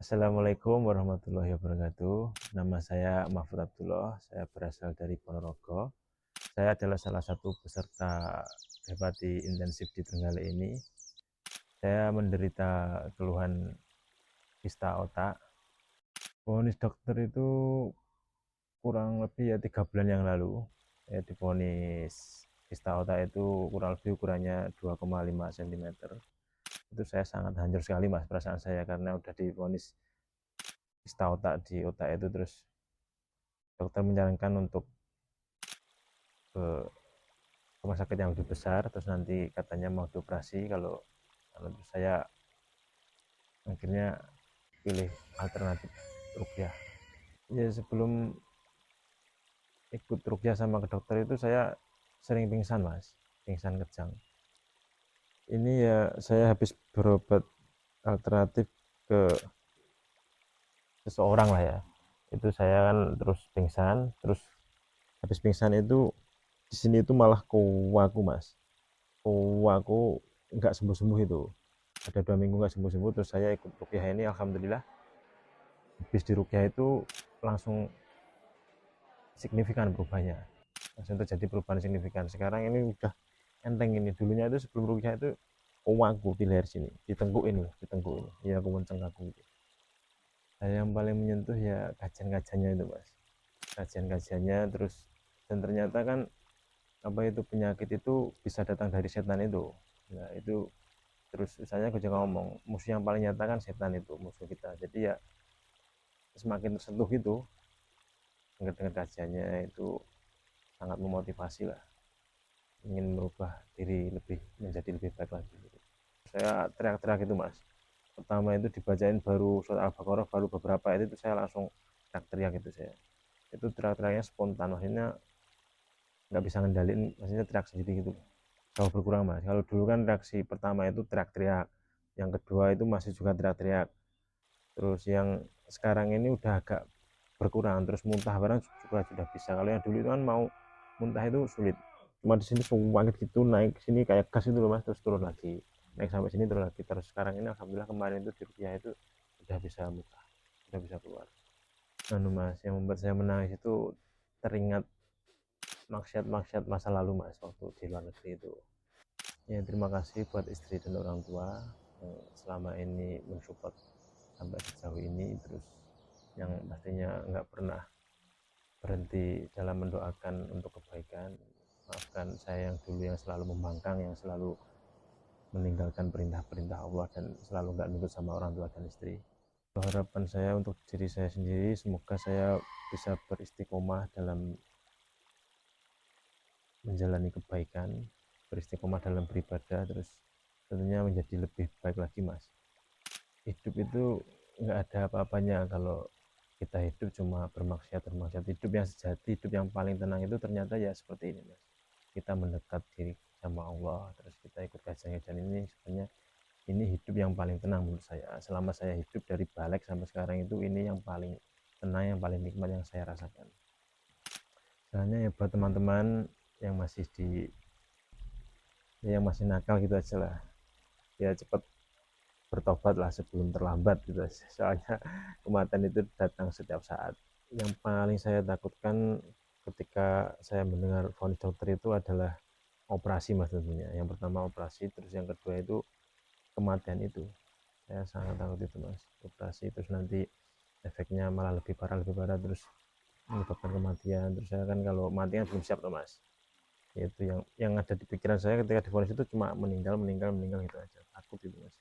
Assalamualaikum warahmatullahi wabarakatuh. Nama saya Mahfud Abdullah. Saya berasal dari Ponorogo. Saya adalah salah satu peserta Hepati intensif di Trenggalek ini. Saya menderita keluhan kista otak. Vonis dokter itu kurang lebih ya 3 bulan yang lalu. Saya divonis kista otak itu kurang lebih ukurannya 2,5 cm. Itu saya sangat hancur sekali mas perasaan saya karena udah divonis kista otak di otak itu, terus dokter menyarankan untuk ke rumah sakit yang lebih besar, terus nanti katanya mau dioperasi. Kalau saya akhirnya pilih alternatif rukyah. Ya sebelum ikut rukyah sama ke dokter itu saya sering pingsan mas, pingsan kejang. Ini ya saya habis berobat alternatif ke seseorang lah ya, itu saya kan terus pingsan, terus habis pingsan itu di sini itu malah kuaku mas, kuaku nggak sembuh-sembuh. Itu ada 2 minggu nggak sembuh-sembuh, terus saya ikut rukyah ini, alhamdulillah habis di rukyah itu langsung signifikan perubahannya, langsung terjadi perubahan signifikan. Sekarang ini udah enteng. Ini dulunya itu sebelum rukyah itu kuaku di leher sini, di tengkuk ini, ya aku menceng aku gitu. Saya yang paling menyentuh ya kajian-kajiannya itu mas, kajian-kajiannya. Terus dan ternyata kan apa itu penyakit itu bisa datang dari setan itu. Nah itu terus saya juga ngomong musuh yang paling nyata kan setan, itu musuh kita. Jadi ya semakin tersentuh gitu dengan kajiannya, itu sangat memotivasi lah, ingin merubah diri menjadi lebih baik lagi gitu. Saya teriak-teriak itu mas, pertama itu dibacain baru surat Al-Baqarah, baru beberapa itu saya langsung teriak-teriak. Itu saya itu teriak-teriaknya spontan, maksudnya nggak bisa ngendalin, maksudnya teriak sendiri gitu. Jauh berkurang mas. Kalau dulu kan reaksi pertama itu teriak-teriak, yang kedua itu masih juga teriak-teriak, terus yang sekarang ini udah agak berkurang, terus muntah barang juga sudah bisa. Kalau yang dulu itu kan mau muntah itu sulit, cuma di sini sumpah gitu, naik sini kayak gas itu loh mas, terus turun lagi, naik sampai sini turun lagi. Terus sekarang ini alhamdulillah kemarin itu di rupiah itu udah bisa muntah, udah bisa keluar. Mas, yang membuat saya menangis itu teringat maksiat-maksiat masa lalu mas, waktu di luar negeri itu. Ya terima kasih buat istri dan orang tua yang selama ini mensupport sampai sejauh ini, terus yang pastinya nggak pernah berhenti dalam mendoakan untuk kebaikan. Maafkan saya yang dulu yang selalu membangkang, yang selalu meninggalkan perintah-perintah Allah dan selalu nggak nurut sama orang tua dan istri. Harapan saya untuk diri saya sendiri, semoga saya bisa beristiqomah dalam menjalani kebaikan, beristiqomah dalam beribadah, terus tentunya menjadi lebih baik lagi mas. Hidup itu nggak ada apa-apanya kalau kita hidup cuma bermaksiat. Hidup yang sejati, hidup yang paling tenang itu ternyata ya seperti ini mas, kita mendekat diri sama Allah, terus kita ikut kajian-kajian ini. Sebenarnya ini hidup yang paling tenang menurut saya. Selama saya hidup dari balik sampai sekarang itu, ini yang paling tenang, yang paling nikmat yang saya rasakan. Soalnya ya buat teman-teman yang masih yang masih nakal gitu aja lah, ya cepat bertobat lah sebelum terlambat gitu. Soalnya kematian itu datang setiap saat. Yang paling saya takutkan ketika saya mendengar vonis dokter itu adalah operasi mas, tentunya yang pertama operasi, terus yang kedua itu kematian. Itu saya sangat takut itu mas, operasi terus nanti efeknya malah lebih parah, terus menyebabkan kematian. Terus saya kan kalau mati kan belum siap tuh mas. Itu yang ada di pikiran saya ketika divonis itu cuma meninggal gitu aja, takut itu mas.